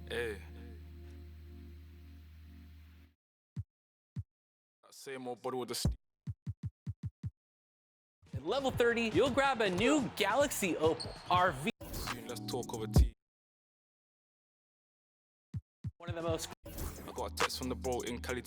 Hey. Same old buddy with the At level 30, you'll grab a new Galaxy Opal RV. soon. Let's talk over tea. One of the most. I got a text from the bro in Cali.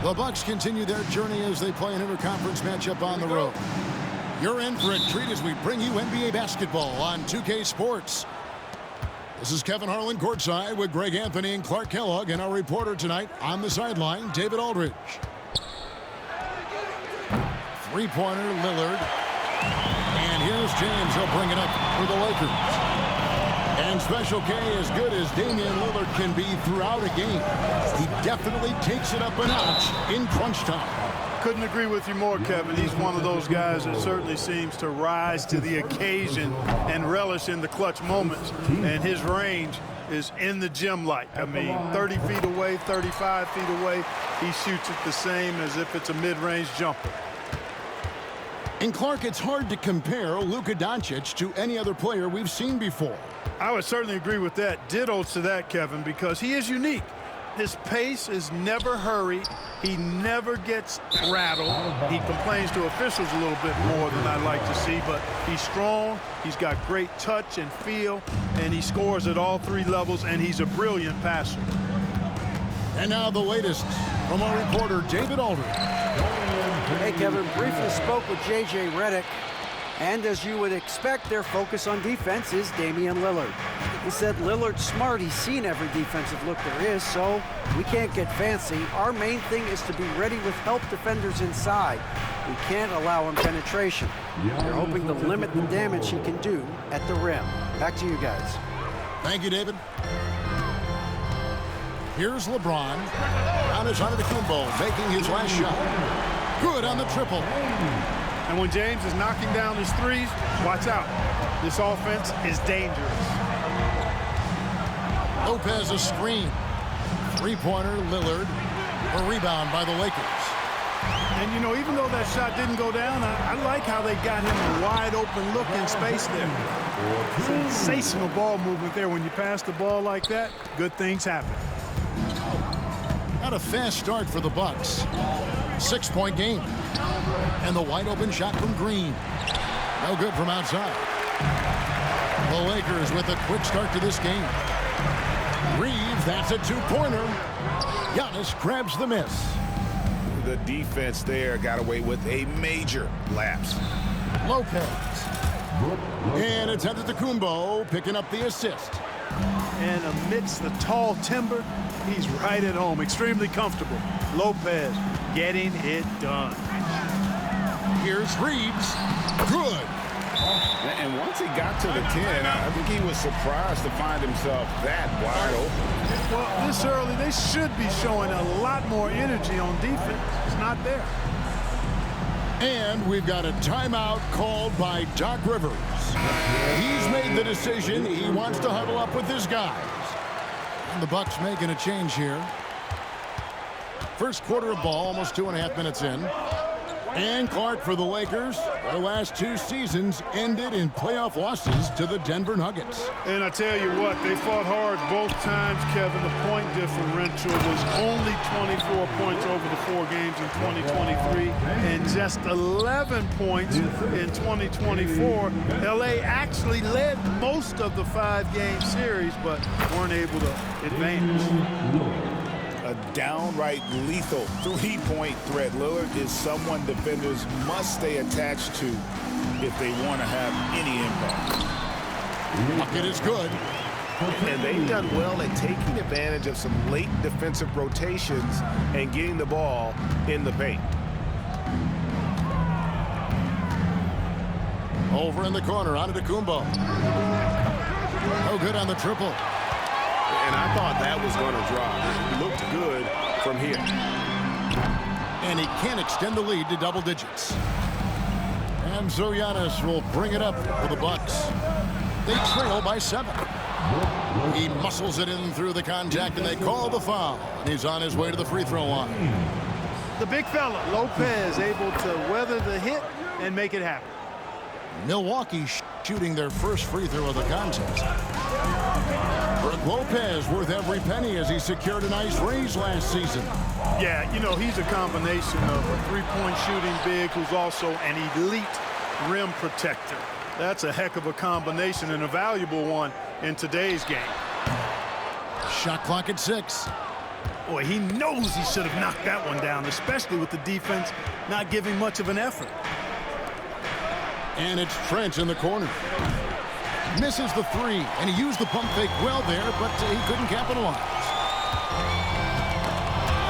The Bucks continue their journey as they play an interconference matchup on the road. You're in for a treat as we bring you NBA basketball on 2K Sports. This is Kevin Harlan courtside with Greg Anthony and Clark Kellogg, and our reporter tonight on the sideline, David Aldridge. Three-pointer, Lillard. And here's James. He'll bring it up for the Lakers. And Special K, as good as Damian Lillard can be throughout a game, he definitely takes it up a notch in crunch time. Couldn't agree with you more, Kevin. He's one of those guys that certainly seems to rise to the occasion and relish in the clutch moments. And his range is in the gym-like. I mean, 30 feet away, 35 feet away, he shoots it the same as if it's a mid-range jumper. And Clark, it's hard to compare Luka Doncic to any other player we've seen before. I would certainly agree with that. Ditto to that, Kevin, because he is unique. His pace is never hurried. He never gets rattled. He complains to officials a little bit more than I'd like to see, but he's strong. He's got great touch and feel, and he scores at all three levels, and he's a brilliant passer. And now the latest from our reporter, David Aldridge. Hey, Kevin, briefly spoke with J.J. Redick, and as you would expect, their focus on defense is Damian Lillard. He said Lillard's smart. He's seen every defensive look there is, so we can't get fancy. Our main thing is to be ready with help defenders inside. We can't allow him penetration. They're hoping to limit the damage he can do at the rim. Back to you guys. Thank you, David. Here's LeBron. Giannis Antetokounmpo making his last shot. Good on the triple. And when James is knocking down his threes, watch out. This offense is dangerous. Lopez a screen. Three-pointer, Lillard. A rebound by the Lakers. And, you know, even though that shot didn't go down, I like how they got him a wide-open look in space there. Sensational ball movement there. When you pass the ball like that, good things happen. Not a fast start for the Bucks. 6-point game. And the wide-open shot from Green. No good from outside. The Lakers with a quick start to this game. Reeves, that's a two-pointer. Giannis grabs the miss. The defense there got away with a major lapse. Lopez. And it's Antetokounmpo picking up the assist. And amidst the tall timber, he's right at home, extremely comfortable. Lopez getting it done. Here's Reeves. Good. And once he got to the 10, I think he was surprised to find himself that wide open. Well, this early, they should be showing a lot more energy on defense. It's not there. And we've got a timeout called by Doc Rivers. He's made the decision. He wants to huddle up with his guys. And the Bucks making a change here. First quarter of ball, almost 2.5 minutes in. And Clark for the Lakers. Their last 2 seasons ended in playoff losses to the Denver Nuggets. And I tell you what, they fought hard both times, Kevin. The point differential was only 24 points over the 4 games in 2023 and just 11 points in 2024. LA actually led most of the 5-game series, but weren't able to advance. A downright lethal 3-point threat. Lillard is someone defenders must stay attached to if they want to have any impact. Bucket is good. And they've done well at taking advantage of some late defensive rotations and getting the ball in the paint. Over in the corner, Antetokounmpo. No good on the triple. And I thought that was going to drop. It looked good from here. And he can't extend the lead to double digits. And so Giannis will bring it up for the Bucks. They trail by 7. He muscles it in through the contact, and they call the foul. And he's on his way to the free throw line. The big fella, Lopez, able to weather the hit and make it happen. Milwaukee shooting their first free throw of the contest. Brook Lopez worth every penny as he secured a nice raise last season. Yeah, you know, he's a combination of a 3-point shooting big who's also an elite rim protector. That's a heck of a combination and a valuable one in today's game. Shot clock at 6. Boy, he knows he should have knocked that one down, especially with the defense not giving much of an effort. And it's Trent in the corner. Misses the 3, and he used the pump fake well there, but he couldn't capitalize.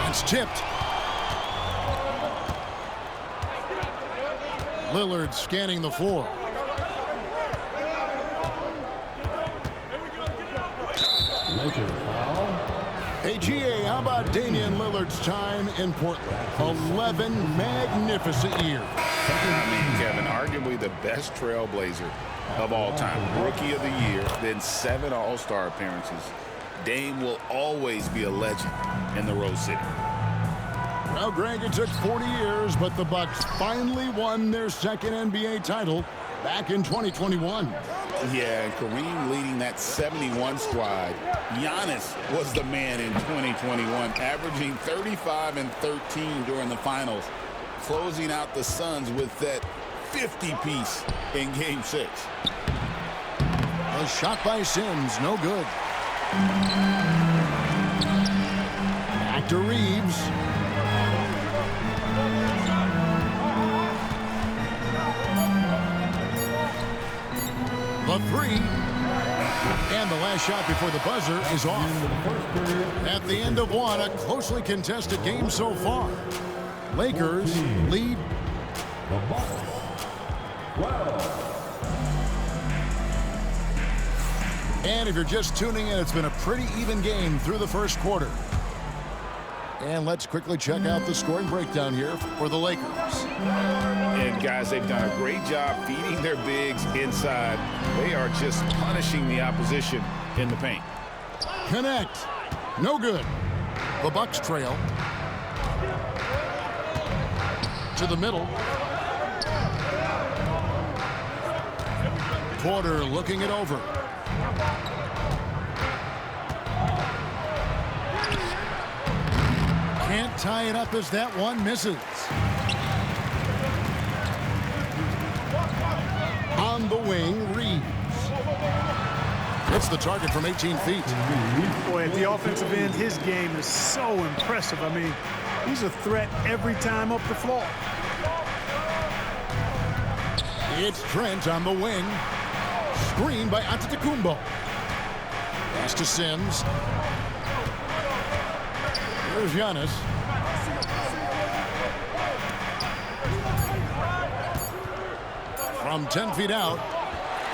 It's tipped. Lillard scanning the floor. Hey, GA, how about Damian Lillard's time in Portland? 11 magnificent years. I mean, Kevin, arguably the best trailblazer of all time. Rookie of the year, then 7 All-Star appearances. Dame will always be a legend in the Rose City. Well, Greg, it took 40 years, but the Bucks finally won their second NBA title back in 2021. Yeah, and Kareem leading that 71 squad. Giannis was the man in 2021, averaging 35 and 13 during the finals, closing out the Suns with that 50-piece in Game 6. A shot by Sims, no good. Back to Reeves. The 3. And the last shot before the buzzer is off. At the end of one, a closely contested game so far. Lakers lead. And if you're just tuning in, it's been a pretty even game through the first quarter. And let's quickly check out the scoring breakdown here for the Lakers. And guys, they've done a great job feeding their bigs inside. They are just punishing the opposition in the paint. Connect. No good. The Bucks trail. To the middle. Porter looking it over. Can't tie it up as that one misses. On the wing, Reeves. Hits the target from 18 feet. Boy, at the offensive end, his game is so impressive. I mean, he's a threat every time up the floor. It's Trent on the wing. Screen by Antetokounmpo. Pass to Sims. Here's Giannis. From 10 feet out.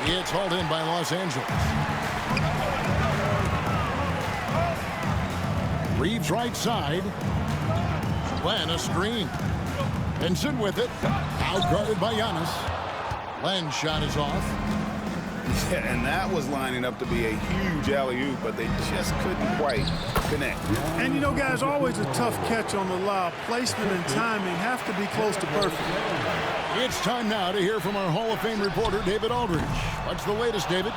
It's hauled in by Los Angeles. Reeves right side. Len a screen. Vincent with it. Outguarded by Giannis. Len's shot is off. Yeah, and that was lining up to be a huge alley-oop, but they just couldn't quite connect. And you know, guys, always a tough catch on the lob. Placement and timing have to be close to perfect. It's time now to hear from our Hall of Fame reporter, David Aldridge. What's the latest, David?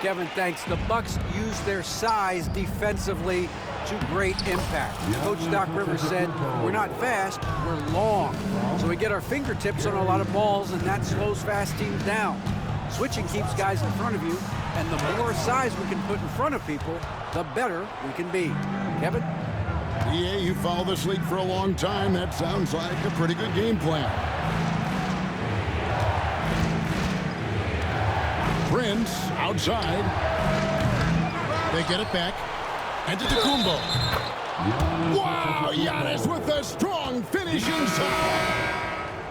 Kevin, thanks. The Bucks use their size defensively to great impact. Coach Doc Rivers said, we're not fast, we're long. So we get our fingertips on a lot of balls, and that slows fast teams down. Switching keeps guys in front of you, and the more size we can put in front of people, the better we can be. Kevin? Yeah, you followed this league for a long time. That sounds like a pretty good game plan. Prince outside. They get it back. Antetokounmpo. Wow, Giannis with a strong finish inside.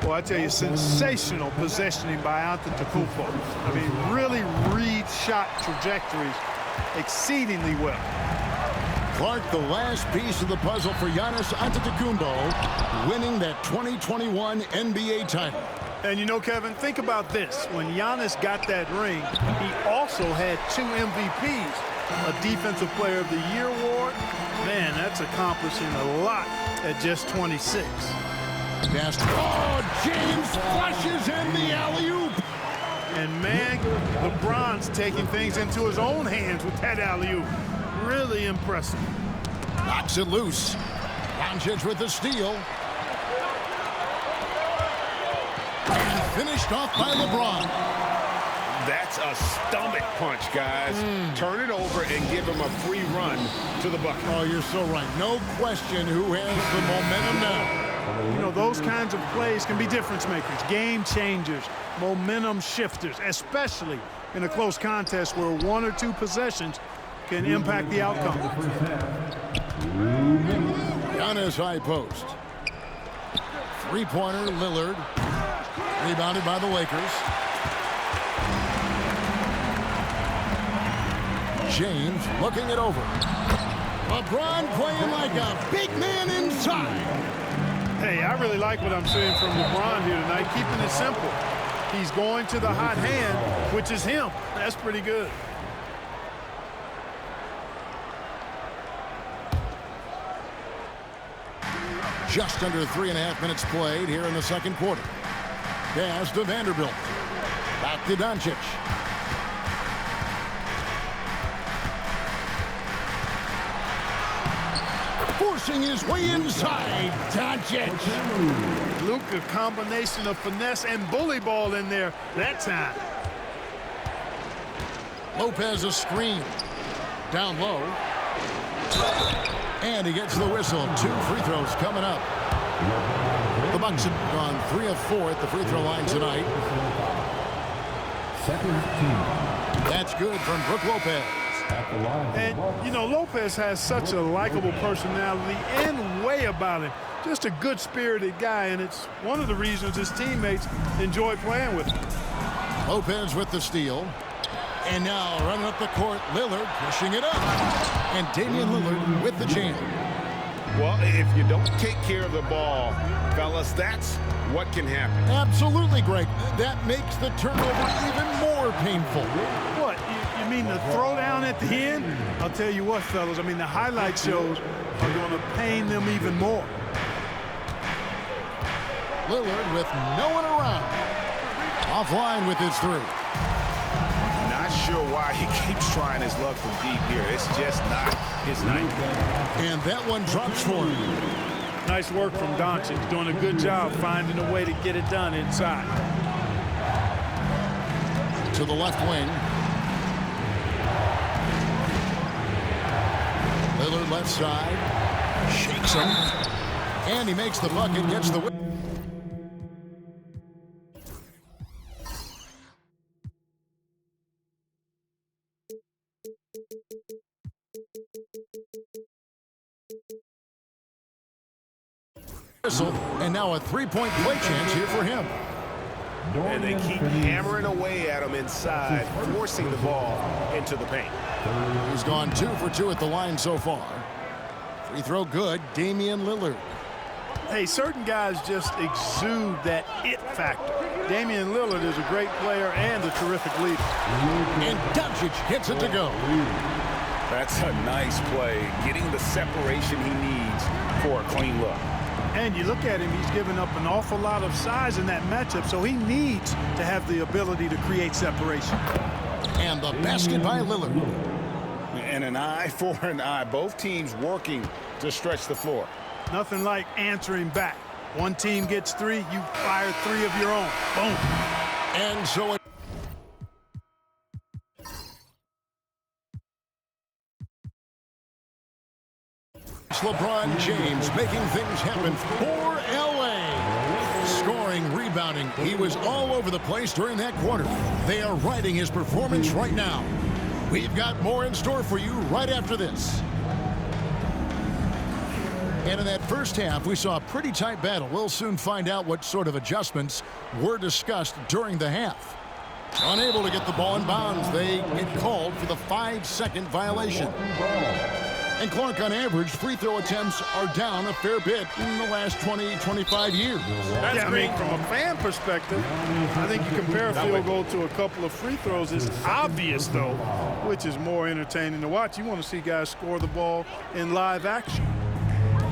Well, I tell you, sensational possessioning by Antetokounmpo. I mean, really reads shot trajectories exceedingly well. Clark, the last piece of the puzzle for Giannis Antetokounmpo, winning that 2021 NBA title. And you know, Kevin, think about this. When Giannis got that ring, he also had 2 MVPs, a Defensive Player of the Year award. Man, that's accomplishing a lot at just 26. Oh, James flushes in the alley-oop. And man, LeBron's taking things into his own hands with that alley-oop. Really impressive. Knocks it loose. Doncic with the steal. And finished off by LeBron. That's a stomach punch, guys. Turn it over and give him a free run to the bucket. Oh, you're so right. No question who has the momentum now. You know, those kinds of plays can be difference makers, game changers, momentum shifters, especially in a close contest where 1 or 2 possessions can impact the outcome. Giannis high post. Three-pointer, Lillard. Rebounded by the Lakers. James looking it over. LeBron playing like a big man inside. Hey, I really like what I'm seeing from LeBron here tonight, keeping it simple. He's going to the hot hand, which is him. That's pretty good. Just under 3.5 minutes played here in the second quarter. Pass to Vanderbilt. Back to Doncic. Forcing his way inside. Doncic. Luka, combination of finesse and bully ball in there that time. Lopez a screen. Down low. And he gets the whistle. 2 free throws coming up. The Bucks have gone 3 of 4 at the free throw line tonight. That's good from Brook Lopez. And, you know, Lopez has such a likable personality and way about him. Just a good-spirited guy, and it's one of the reasons his teammates enjoy playing with him. Lopez with the steal. And now running up the court, Lillard pushing it up. And Damian Lillard with the jam. Well, if you don't take care of the ball, fellas, that's what can happen. Absolutely, Greg. That makes the turnover even more painful. What, you mean the throwdown at the end? I'll tell you what, fellas, I mean, the highlight shows are going to pain them even more. Lillard with no one around. Offline with his 3. Not sure why he keeps trying his luck from deep here. It's just not his night. And that one drops for him. Nice work from Doncic. Doing a good job finding a way to get it done inside. To the left wing. Lillard left side. Shakes him. And he makes the bucket, gets the win. And now a 3-point play chance here for him. and they keep hammering away at him inside, forcing the ball into the paint. He's gone 2 for 2 at the line so far. Free throw good, Damian Lillard. Hey, certain guys just exude that it factor. Damian Lillard is a great player and a terrific leader. And Doncic gets it to go. That's a nice play, getting the separation he needs for a clean look. And you look at him, he's given up an awful lot of size in that matchup, so he needs to have the ability to create separation. And the basket by Lillard. And an eye for an eye. Both teams working to stretch the floor. Nothing like answering back. One team gets 3, you fire 3 of your own. Boom. And so it LeBron James making things happen for LA. Scoring, rebounding. He was all over the place during that quarter. They are riding his performance right now. We've got more in store for you right after this. And in that first half, we saw a pretty tight battle. We'll soon find out what sort of adjustments were discussed during the half. Unable to get the ball in bounds, they get called for the 5-second violation. And Clark, on average, free throw attempts are down a fair bit in the last 20, 25 years. Yeah, I mean, from a fan perspective, I think you compare a field goal to a couple of free throws. It's obvious, though, which is more entertaining to watch. You want to see guys score the ball in live action.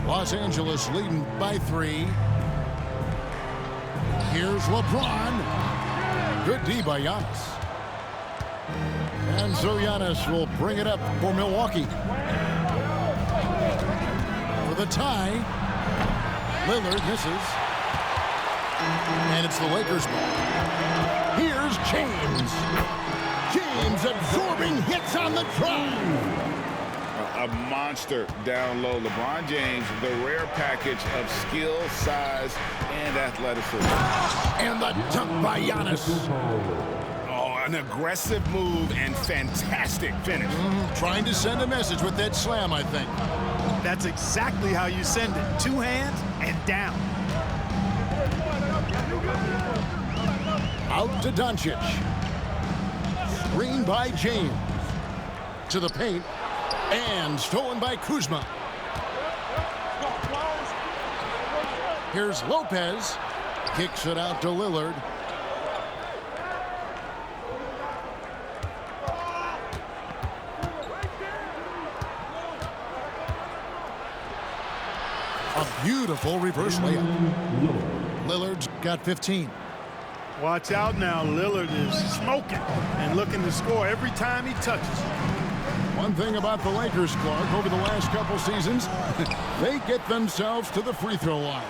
Los Angeles leading by 3. Here's LeBron. Good D by Giannis. And so Giannis will bring it up for Milwaukee. For the tie, Lillard misses. And it's the Lakers ball. Here's James. James absorbing hits on the drive. A monster down low. LeBron James, the rare package of skill, size, and athleticism. And the dunk by Giannis. Oh, an aggressive move and fantastic finish. Trying to send a message with that slam, I think. That's exactly how you send it. 2 hands and down. Out to Doncic. Screen by James. To the paint. And stolen by Kuzma. Here's Lopez. Kicks it out to Lillard. A beautiful reverse layup. Lillard's got 15. Watch out now. Lillard is smoking and looking to score every time he touches. One thing about the Lakers, Clark, over the last couple seasons, they get themselves to the free throw line.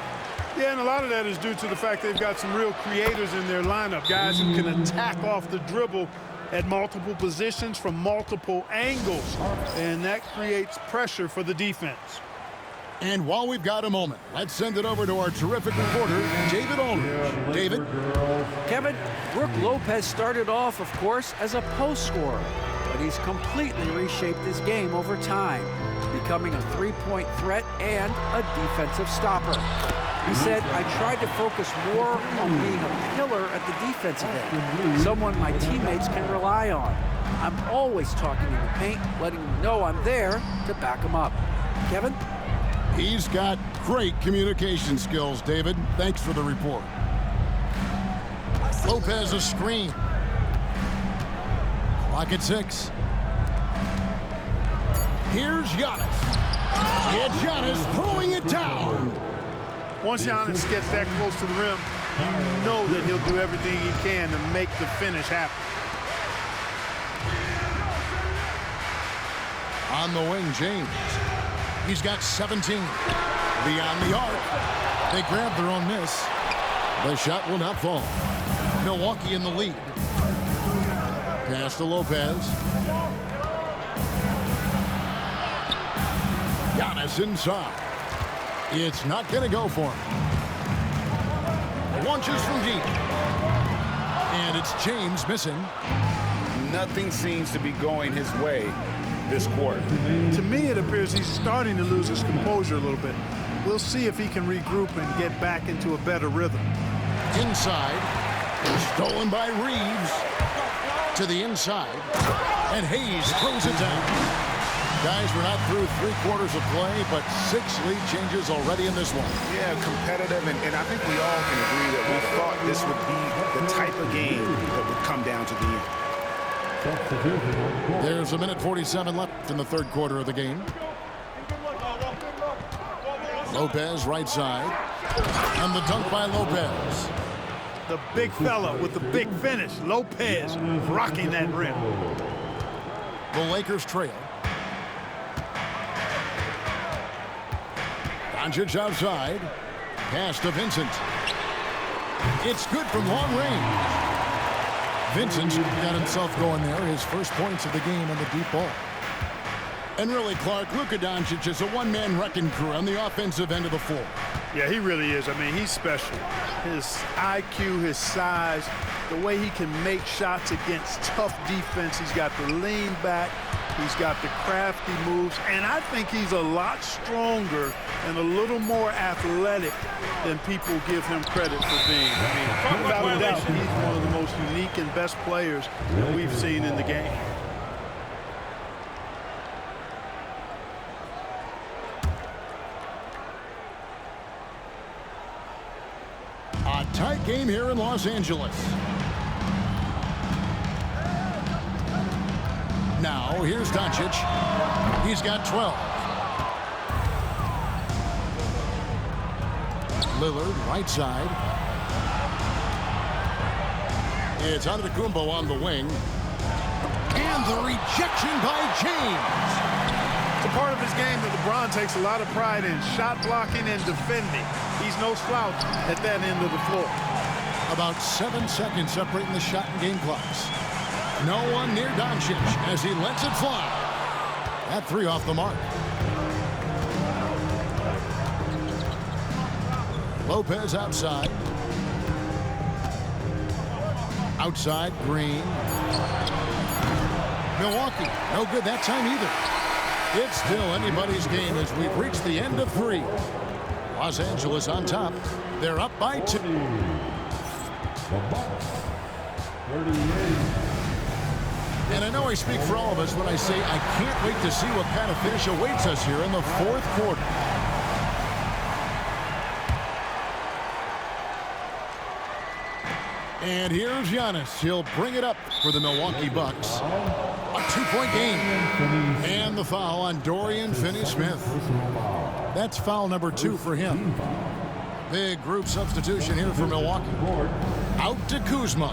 Yeah, and a lot of that is due to the fact they've got some real creators in their lineup, guys who can attack off the dribble at multiple positions from multiple angles, and that creates pressure for the defense. And while we've got a moment, let's send it over to our terrific reporter, David Aldridge. David? Kevin, Brook Lopez started off, of course, as a post scorer, but he's completely reshaped his game over time, becoming a three-point threat and a defensive stopper. He said, I tried to focus more on being a pillar at the defensive end, someone my teammates can rely on. I'm always talking in the paint, letting them know I'm there to back them up. Kevin? He's got great communication skills, David. Thanks for the report. Lopez a screen. Clock at 6. Here's Giannis. It's Giannis throwing it down. Once Giannis gets that close to the rim, you know that he'll do everything he can to make the finish happen. On the wing, James. He's got 17. Beyond the arc. They grab their own miss. The shot will not fall. Milwaukee in the lead. Pass to Lopez. Giannis inside. It's not going to go for him. Launches from deep. And it's James missing. Nothing seems to be going his way this quarter. To me, it appears he's starting to lose his composure a little bit. We'll see if he can regroup and get back into a better rhythm. Inside. Stolen by Reeves. To the inside. And Hayes throws it down. Guys, we're not through 3/4 of play, but 6 lead changes already in this one. Yeah, competitive, and I think we all can agree that we thought this would be the type of game that would come down to the end. There's 1:47 left in the 3rd quarter of the game. Lopez right side. And the dunk by Lopez. The big fella with the big finish. Lopez rocking that rim. The Lakers trail. Doncic outside. Pass to Vincent. It's good from long range. Vincent got himself going there. His first points of the game on the deep ball. And really, Clark, Luka Doncic is a one-man wrecking crew on the offensive end of the floor. Yeah, he really is. I mean, he's special. His IQ, his size, the way he can make shots against tough defense. He's got the lean back. He's got the crafty moves. And I think he's a lot stronger and a little more athletic than people give him credit for being. I mean, without a doubt, he's one of the most unique and best players that we've seen in the game. A tight game here in Los Angeles. Now, here's Doncic. He's got 12. Lillard, right side. It's Antetokounmpo on the wing. And the rejection by James. It's a part of his game that LeBron takes a lot of pride in, shot blocking and defending. He's no slouch at that end of the floor. About 7 seconds separating the shot and game clocks. No one near Doncic as he lets it fly. That 3 off the mark. Lopez outside. Outside, Green. Milwaukee, no good that time either. It's still anybody's game as we've reached the end of 3. Los Angeles on top. They're up by 2. And I know I speak for all of us when I say I can't wait to see what kind of finish awaits us here in the 4th quarter. And here's Giannis. He'll bring it up for the Milwaukee Bucks. A 2-point game. And the foul on Dorian Finney-Smith. That's foul number 2 for him. Big group substitution here for Milwaukee. Out to Kuzma.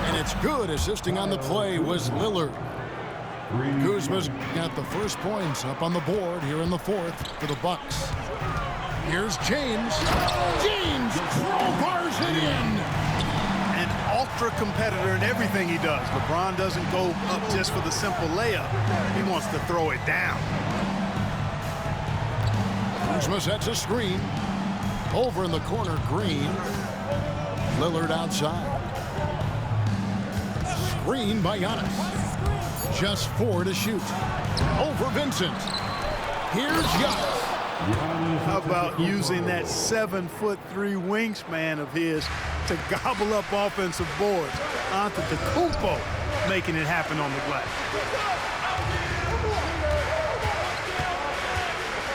And it's good. Assisting on the play was Lillard. Kuzma's got the first points up on the board here in the 4th for the Bucks. Here's James. James crowbars it in. An ultra competitor in everything he does. LeBron doesn't go up just for the simple layup. He wants to throw it down. Kuzma sets a screen. Over in the corner, Green. Lillard outside. Screen by Giannis. Just 4 to shoot. Over Vincent. Here's Giannis. How about using that 7'3" wingspan of his to gobble up offensive boards? Antetokounmpo making it happen on the glass.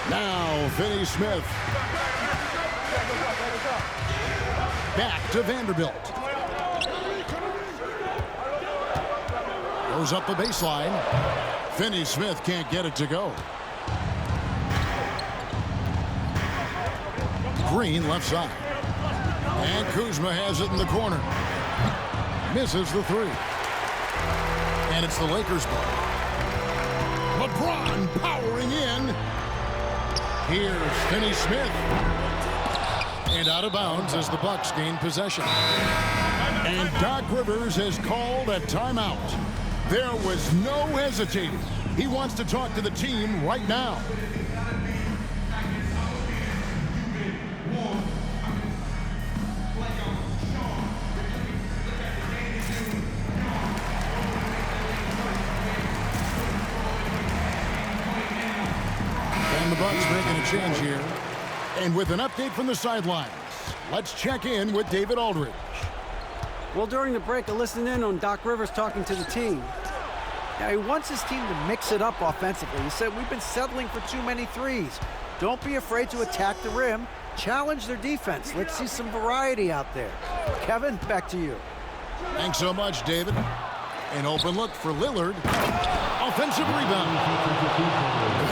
Now Finney-Smith. Back to Vanderbilt. Goes up the baseline. Finney-Smith can't get it to go. Green left side. And Kuzma has it in the corner. Misses the 3. And it's the Lakers ball. LeBron powering in. Here's Finney-Smith. And out of bounds as the Bucks gain possession. And Doc Rivers has called a timeout. There was no hesitating. He wants to talk to the team right now. And the Bucks making a change here. And with an update from the sidelines, let's check in with David Aldridge. Well, during the break, I listened in on Doc Rivers talking to the team. Now, he wants his team to mix it up offensively. He said, we've been settling for too many threes. Don't be afraid to attack the rim. Challenge their defense. Let's see some variety out there. Kevin, back to you. Thanks so much, David. An open look for Lillard. Offensive rebound.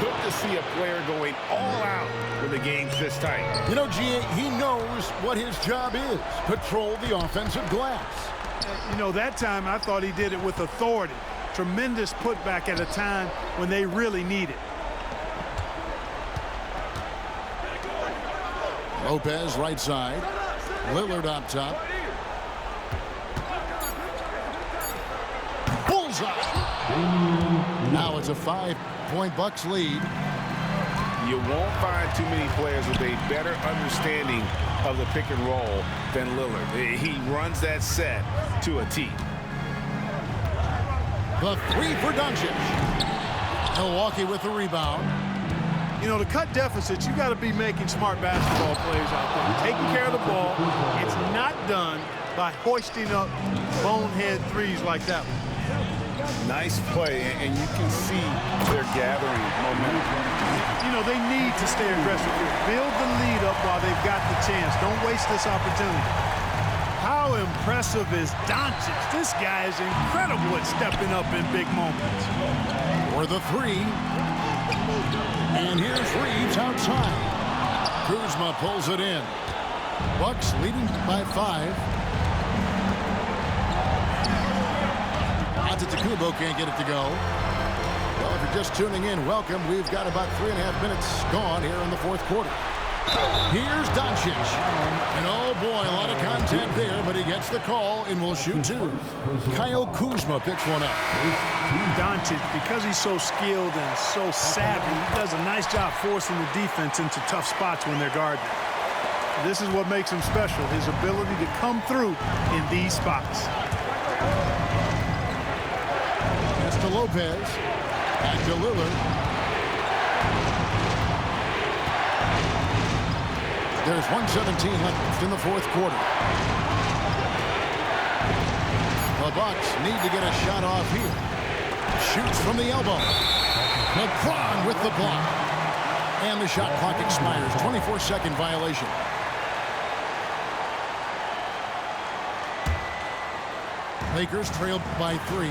Good to see a player going all out when the game's this tight. You know, G.A., he knows what his job is. Patrol the offensive glass. You know, that time I thought he did it with authority. Tremendous putback at a time when they really need it. Lopez, right side. Lillard up top. Bullseye. Now it's a 5-point Bucks lead. You won't find too many players with a better understanding of the pick and roll than Lillard. He runs that set to a T. The three for Doncic. Milwaukee with the rebound. You know, to cut deficits, you got to be making smart basketball plays out there. Taking care of the ball. It's not done by hoisting up bonehead threes like that one. Nice play, and you can see they're gathering momentum. You know, they need to stay aggressive here. Build the lead up while they've got the chance. Don't waste this opportunity. How impressive is Doncic? This guy is incredible at stepping up in big moments. For the three. And here's Reeves outside. Kuzma pulls it in. Bucks leading by 5. Antetokounmpo can't get it to go. Well, if you're just tuning in, welcome. We've got about 3.5 minutes gone here in the fourth quarter. Here's Doncic. And oh boy, a lot of content there, but he gets the call and will shoot two. Kyle Kuzma picks one up. Doncic, because he's so skilled and so savvy, he does a nice job forcing the defense into tough spots when they're guarding. This is what makes him special, his ability to come through in these spots. That's to Lopez. Back to Lillard. There's 1:17 left in the fourth quarter. The Bucks need to get a shot off here. Shoots from the elbow. LeBron with the block. And the shot clock expires. 24-second violation. Lakers trailed by 3.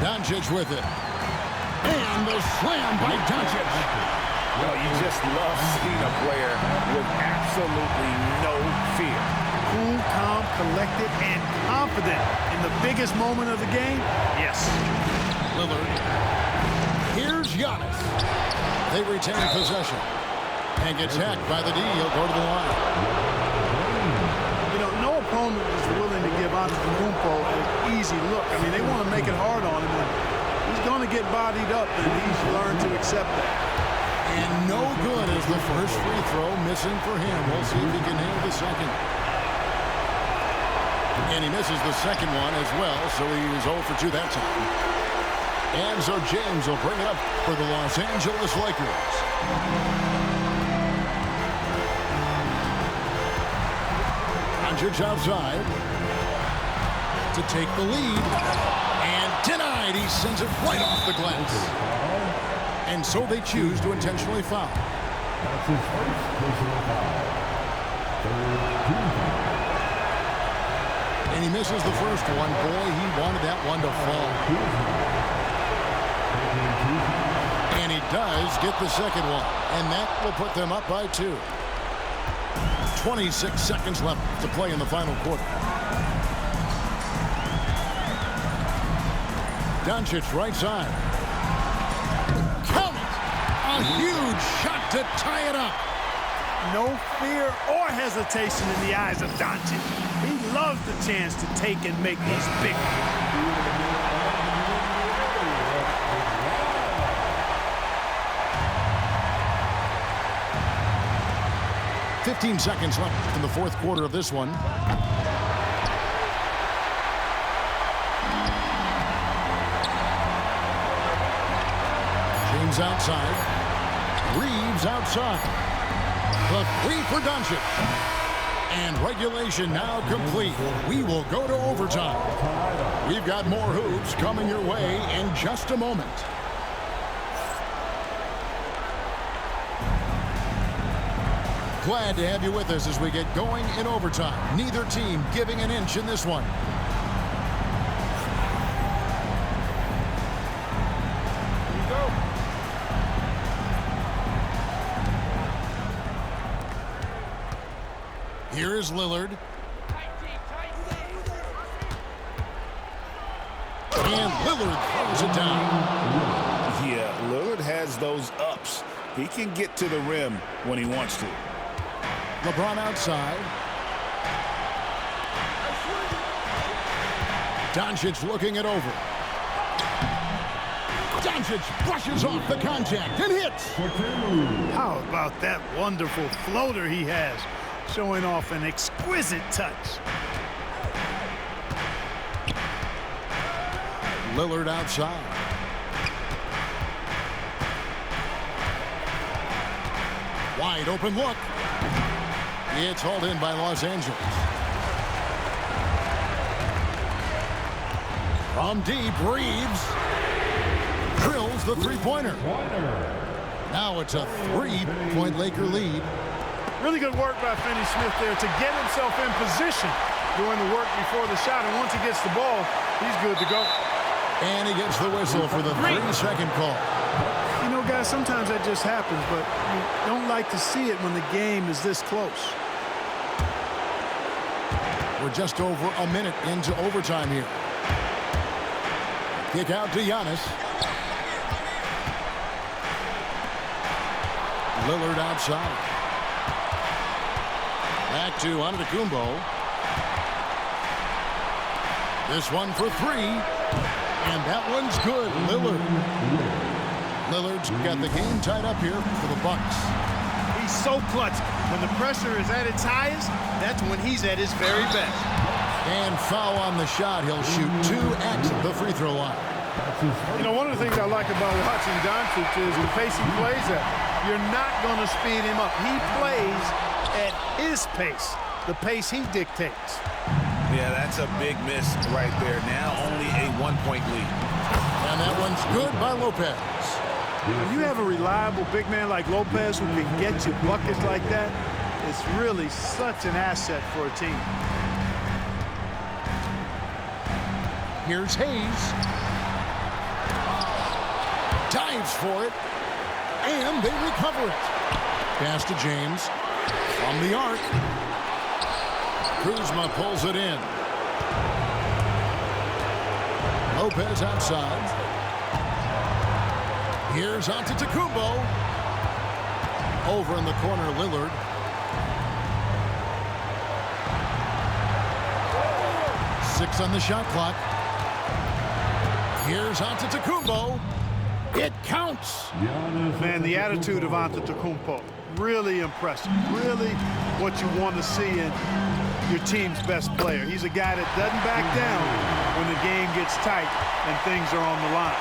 Doncic with it. And the slam by Doncic. Well, you just love seeing a player with absolutely no fear. Cool, calm, collected, and confident in the biggest moment of the game. Yes. Lillard. Here's Giannis. They retain possession. And gets hacked by the D. He'll go to the line. You know, no opponent is willing to give Antetokounmpo an easy look. I mean, they want to make it hard on him. He's going to get bodied up, and he's learned to accept that. And no good is the first free throw missing for him. We'll see if he can handle the second. And he misses the second one as well, so he was 0 for 2 that time. And so James will bring it up for the Los Angeles Lakers. Doncic outside to take the lead. And denied. He sends it right off the glass. And so they choose to intentionally foul. That's his first personal foul. And he misses the first one. Boy, he wanted that one to fall. And he does get the second one. And that will put them up by 2. 26 seconds left to play in the final quarter. Doncic right side. Count it! A huge shot to tie it up. No fear or hesitation in the eyes of Doncic. He loves the chance to take and make these big ones. 15 seconds left in the fourth quarter of this one. James outside. Reeves outside. The three for Doncic. And regulation now complete. We will go to overtime. We've got more hoops coming your way in just a moment. Glad to have you with us as we get going in overtime. Neither team giving an inch in this one. Here is Lillard. And Lillard throws it down. Yeah, Lillard has those ups. He can get to the rim when he wants to. LeBron outside. Doncic looking it over. Doncic brushes off the contact and hits. How about that wonderful floater he has? Showing off an exquisite touch. Lillard outside. Wide open look. It's hauled in by Los Angeles. From deep, Reeves drills the three-pointer. Now it's a 3-point Laker lead. Really good work by Finney-Smith there to get himself in position doing the work before the shot. And once he gets the ball, he's good to go. And he gets the whistle for the 3-second call. You know, guys, sometimes that just happens, but you don't like to see it when the game is this close. We're just over a minute into overtime here. Kick out to Giannis. Lillard outside. Back to Antetokounmpo. This one for three. And that one's good. Lillard's got the game tied up here for the Bucks. He's so clutch. When the pressure is at its highest, that's when he's at his very best. And foul on the shot. He'll shoot 2 at the free throw line. You know, one of the things I like about watching Doncic is the pace he plays at. You're not going to speed him up. He plays at his pace, the pace he dictates. Yeah, that's a big miss right there. Now only a 1-point lead. And that one's good by Lopez. When you have a reliable big man like Lopez who can get you buckets like that, it's really such an asset for a team. Here's Hayes. Dives for it. And they recover it. Pass to James. From the arc. Kuzma pulls it in. Lopez outside. Here's Antetokounmpo. Over in the corner, Lillard. Six on the shot clock. Here's Antetokounmpo. It counts. Man, the attitude of Antetokounmpo, really impressive. Really what you want to see in your team's best player. He's a guy that doesn't back down when the game gets tight and things are on the line.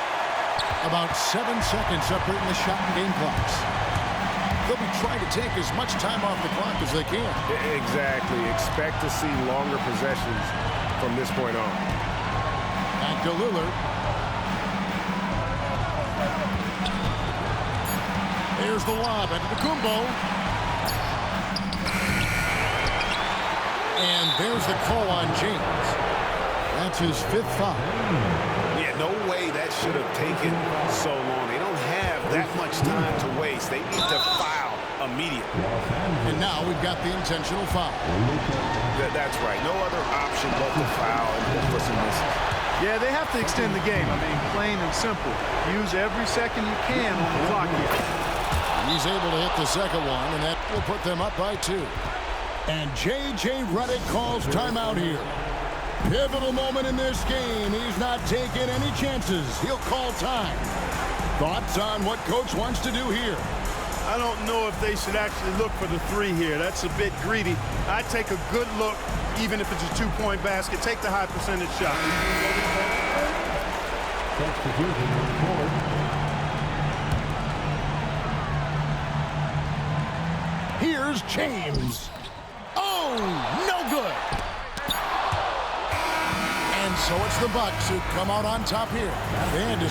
About 7 seconds separating the shot and game clocks. They'll be trying to take as much time off the clock as they can. Exactly. Expect to see longer possessions from this point on. Back to Lillard. There's the lob into the Kumbo. And there's the call on James. That's his 5th foul. Yeah, no way that should have taken so long. They don't have that much time to waste. They need to foul immediately. And now we've got the intentional foul. That's right. No other option but to foul and look for some misses. Yeah, they have to extend the game. I mean, plain and simple. Use every second you can on the clock here. He's able to hit the second one, and that will put them up by 2. And J.J. Redick calls timeout here. Pivotal moment in this game. He's not taking any chances. He'll call time. Thoughts on what Coach wants to do here? I don't know if they should actually look for the 3 here. That's a bit greedy. I'd take a good look, even if it's a 2-point basket. Take the high percentage shot. Here's James. Oh, no good. And so it's the Bucks who come out on top here. They had to